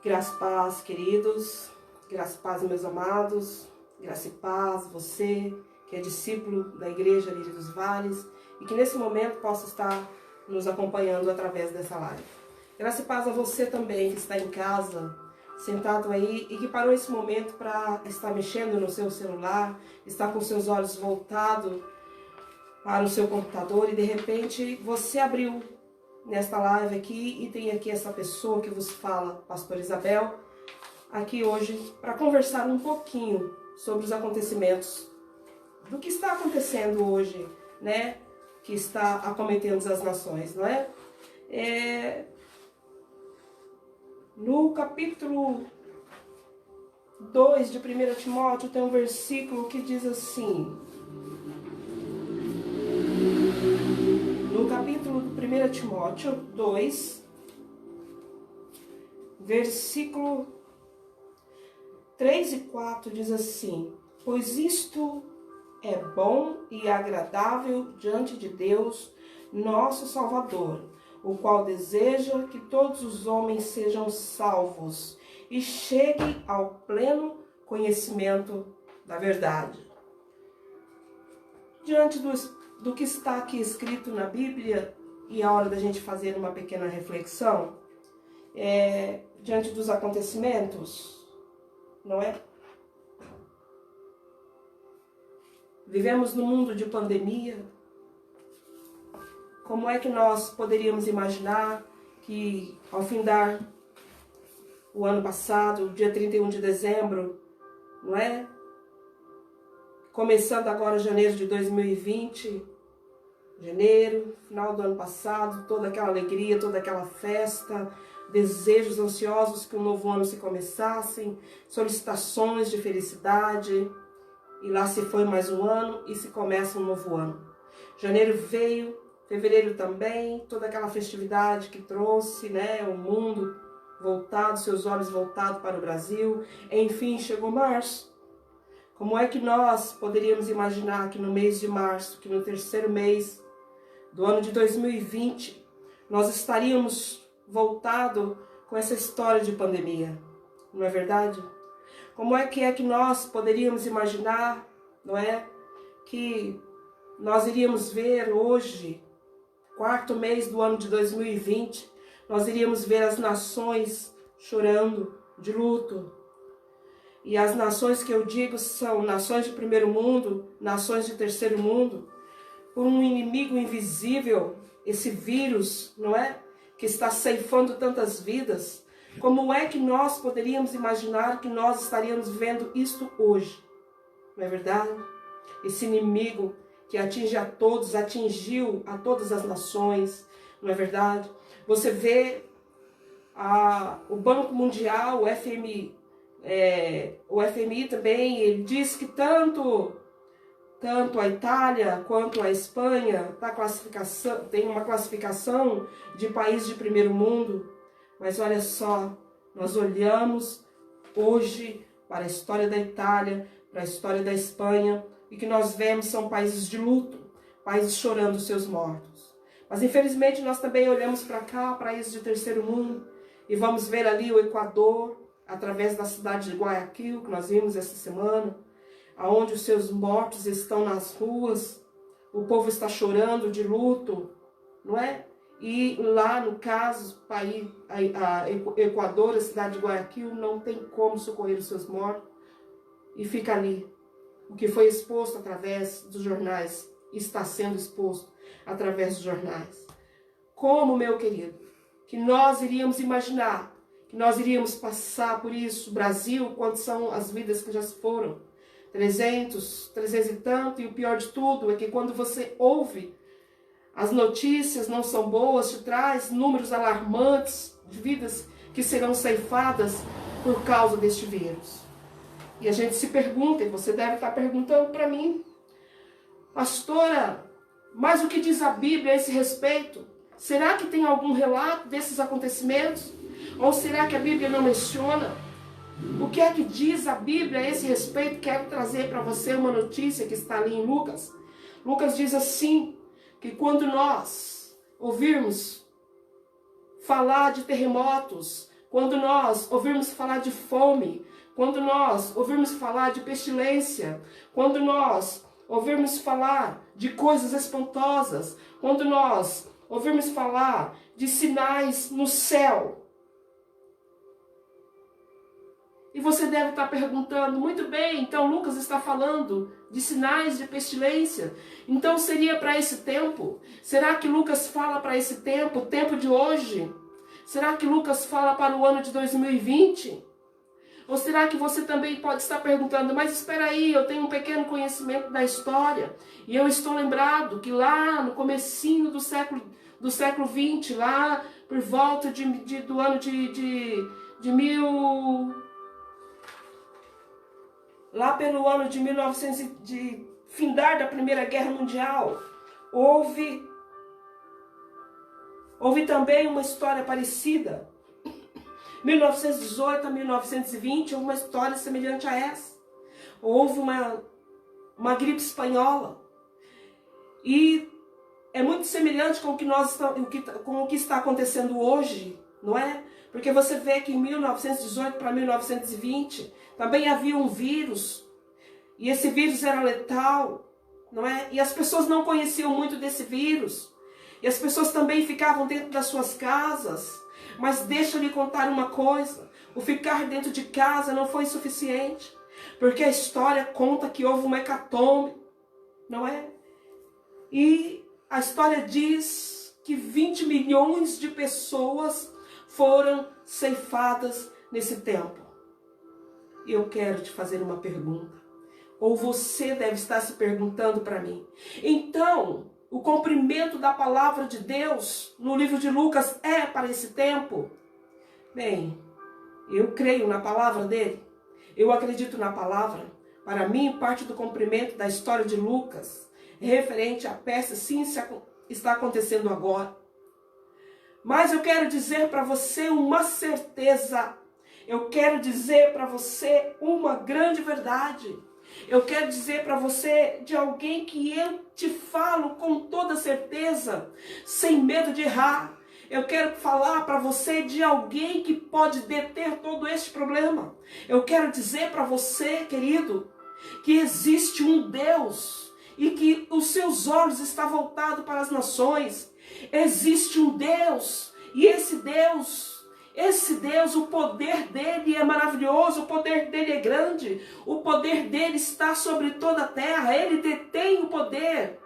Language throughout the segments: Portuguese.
Graça e paz, queridos, graça e paz, meus amados, graça e paz, você que é discípulo da Igreja Lírio dos Vales e que nesse momento possa estar nos acompanhando através dessa live. Graça e paz a você também que está em casa, sentado aí e que parou esse momento para estar mexendo no seu celular, estar com seus olhos voltados para o seu computador e de repente você abriu nesta live aqui e tem aqui essa pessoa que vos fala, Pastor Isabel, aqui hoje para conversar um pouquinho sobre os acontecimentos do que está acontecendo hoje, né? Que está acometendo as nações, não é? No capítulo 2 de 1 Timóteo tem um versículo que diz assim. No capítulo 1 Timóteo 2, versículo 3 e 4 diz assim: pois isto é bom e agradável diante de Deus, nosso Salvador, o qual deseja que todos os homens sejam salvos e cheguem ao pleno conhecimento da verdade. Diante do que está aqui escrito na Bíblia, e a hora da gente fazer uma pequena reflexão, diante dos acontecimentos, não é? Vivemos num mundo de pandemia. Como é que nós poderíamos imaginar que ao findar o ano passado, dia 31 de dezembro, não é? Começando agora janeiro de 2020, janeiro, final do ano passado, toda aquela alegria, toda aquela festa, desejos ansiosos que o novo ano se começassem, solicitações de felicidade, e lá se foi mais um ano e se começa um novo ano. Janeiro veio, fevereiro também, toda aquela festividade que trouxe, né, o mundo voltado, seus olhos voltados para o Brasil. Enfim, chegou março. Como é que nós poderíamos imaginar que no mês de março, que no terceiro mês do ano de 2020, nós estaríamos voltados com essa história de pandemia? Não é verdade? Como é que nós poderíamos imaginar, não é, que nós iríamos ver hoje, quarto mês do ano de 2020, nós iríamos ver as nações chorando de luto. E as nações que eu digo são nações de primeiro mundo, nações de terceiro mundo, por um inimigo invisível, esse vírus, não é? Que está ceifando tantas vidas. Como é que nós poderíamos imaginar que nós estaríamos vendo isto hoje? Não é verdade? Esse inimigo que atinge a todos, atingiu a todas as nações, não é verdade? Você vê o Banco Mundial, o FMI também, ele diz que tanto a Itália quanto a Espanha tem uma classificação de país de primeiro mundo. Mas olha só, nós olhamos hoje para a história da Itália, para a história da Espanha, e que nós vemos são países de luto, países chorando os seus mortos. Mas infelizmente nós também olhamos para cá, países de terceiro mundo, e vamos ver ali o Equador, através da cidade de Guayaquil, que nós vimos essa semana, onde os seus mortos estão nas ruas, o povo está chorando de luto, não é? E lá, no caso, Equador, a cidade de Guayaquil, não tem como socorrer os seus mortos. E fica ali. O que foi exposto através dos jornais está sendo exposto através dos jornais. Como, meu querido, que nós iríamos imaginar, que nós iríamos passar por isso? Brasil, quantas são as vidas que já se foram? 300 e tanto. E o pior de tudo é que quando você ouve, as notícias não são boas, te traz números alarmantes de vidas que serão ceifadas por causa deste vírus. E a gente se pergunta, e você deve estar perguntando para mim, pastora, mas o que diz a Bíblia a esse respeito? Será que tem algum relato desses acontecimentos? Ou será que a Bíblia não menciona? O que é que diz a Bíblia a esse respeito? Quero trazer para você uma notícia que está ali em Lucas. Lucas diz assim, que quando nós ouvirmos falar de terremotos, quando nós ouvirmos falar de fome, quando nós ouvirmos falar de pestilência, quando nós ouvirmos falar de coisas espantosas, quando nós ouvirmos falar de sinais no céu. E você deve estar perguntando, muito bem, então Lucas está falando de sinais de pestilência. Então seria para esse tempo? Será que Lucas fala para esse tempo, o tempo de hoje? Será que Lucas fala para o ano de 2020? Ou será que você também pode estar perguntando, mas espera aí, eu tenho um pequeno conhecimento da história, e eu estou lembrado que lá no comecinho do século XX, lá por volta do ano lá pelo ano de 1900, de findar da Primeira Guerra Mundial, houve também uma história parecida. 1918 a 1920, houve uma história semelhante a essa. Houve uma gripe espanhola. E é muito semelhante com o que está acontecendo hoje, não é? Porque você vê que em 1918 para 1920 também havia um vírus, e esse vírus era letal, não é? E as pessoas não conheciam muito desse vírus, e as pessoas também ficavam dentro das suas casas. Mas deixa eu lhe contar uma coisa, o ficar dentro de casa não foi suficiente, porque a história conta que houve uma hecatombe, não é? E a história diz que 20 milhões de pessoas foram ceifadas nesse tempo. E eu quero te fazer uma pergunta, ou você deve estar se perguntando para mim. Então, o cumprimento da palavra de Deus no livro de Lucas é para esse tempo? Bem, eu creio na palavra dele, eu acredito na palavra. Para mim, parte do cumprimento da história de Lucas é referente à peça, sim, está acontecendo agora. Mas eu quero dizer para você uma certeza, eu quero dizer para você uma grande verdade. Eu quero dizer para você de alguém que eu te falo com toda certeza, sem medo de errar. Eu quero falar para você de alguém que pode deter todo este problema. Eu quero dizer para você, querido, que existe um Deus e que os seus olhos estão voltados para as nações. Existe um Deus, e esse Deus, o poder dele é maravilhoso, o poder dele é grande, o poder dele está sobre toda a terra, ele detém o poder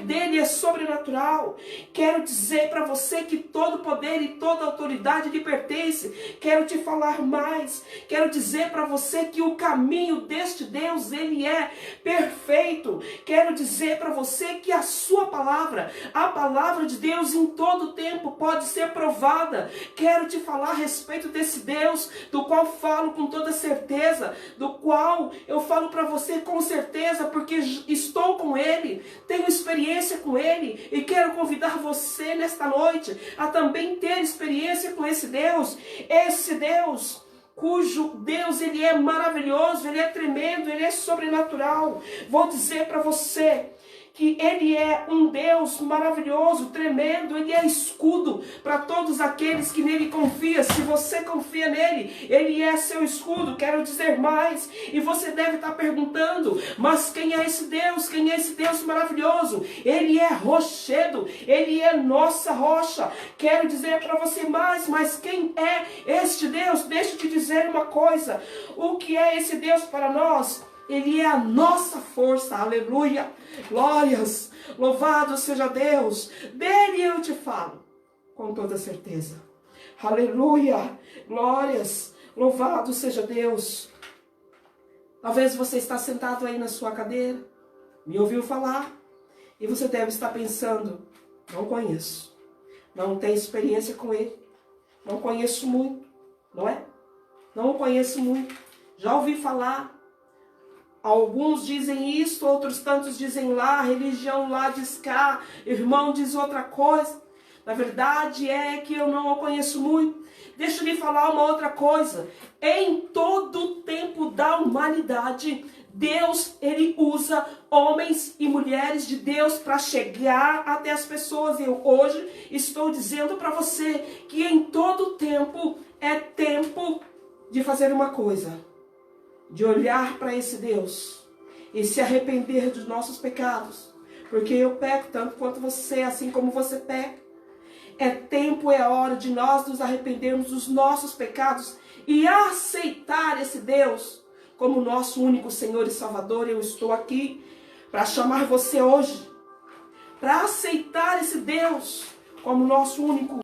dele é sobrenatural. Quero dizer para você que todo poder e toda autoridade lhe pertence. Quero te falar mais, quero dizer para você que o caminho deste Deus, ele é perfeito. Quero dizer para você que a sua palavra, a palavra de Deus em todo tempo pode ser provada. Quero te falar a respeito desse Deus, do qual falo com toda certeza, do qual eu falo para você com certeza, porque estou com ele, tenho experiência com ele, e quero convidar você nesta noite a também ter experiência com esse Deus cujo Deus, ele é maravilhoso, ele é tremendo, ele é sobrenatural. Vou dizer para você que ele é um Deus maravilhoso, tremendo, ele é escudo para todos aqueles que nele confiam. Se você confia nele, ele é seu escudo. Quero dizer mais, e você deve estar perguntando, mas quem é esse Deus? Quem é esse Deus maravilhoso? Ele é rochedo, ele é nossa rocha. Quero dizer para você mais, mas quem é este Deus? Deixa eu te dizer uma coisa, o que é esse Deus para nós? Ele é a nossa força, aleluia, glórias, louvado seja Deus, dele eu te falo, com toda certeza, aleluia, glórias, louvado seja Deus. Talvez você está sentado aí na sua cadeira, me ouviu falar, e você deve estar pensando, não conheço, não tenho experiência com ele, não conheço muito, não é? Não conheço muito, já ouvi falar. Alguns dizem isso, outros tantos dizem lá, religião lá diz cá, irmão diz outra coisa. Na verdade é que eu não o conheço muito. Deixa eu lhe falar uma outra coisa. Em todo o tempo da humanidade, Deus, ele usa homens e mulheres de Deus para chegar até as pessoas. Eu hoje estou dizendo para você que em todo tempo é tempo de fazer uma coisa. De olhar para esse Deus e se arrepender dos nossos pecados. Porque eu peco tanto quanto você, assim como você peca. É tempo, é hora de nós nos arrependermos dos nossos pecados e aceitar esse Deus como nosso único Senhor e Salvador. Eu estou aqui para chamar você hoje, para aceitar esse Deus como nosso único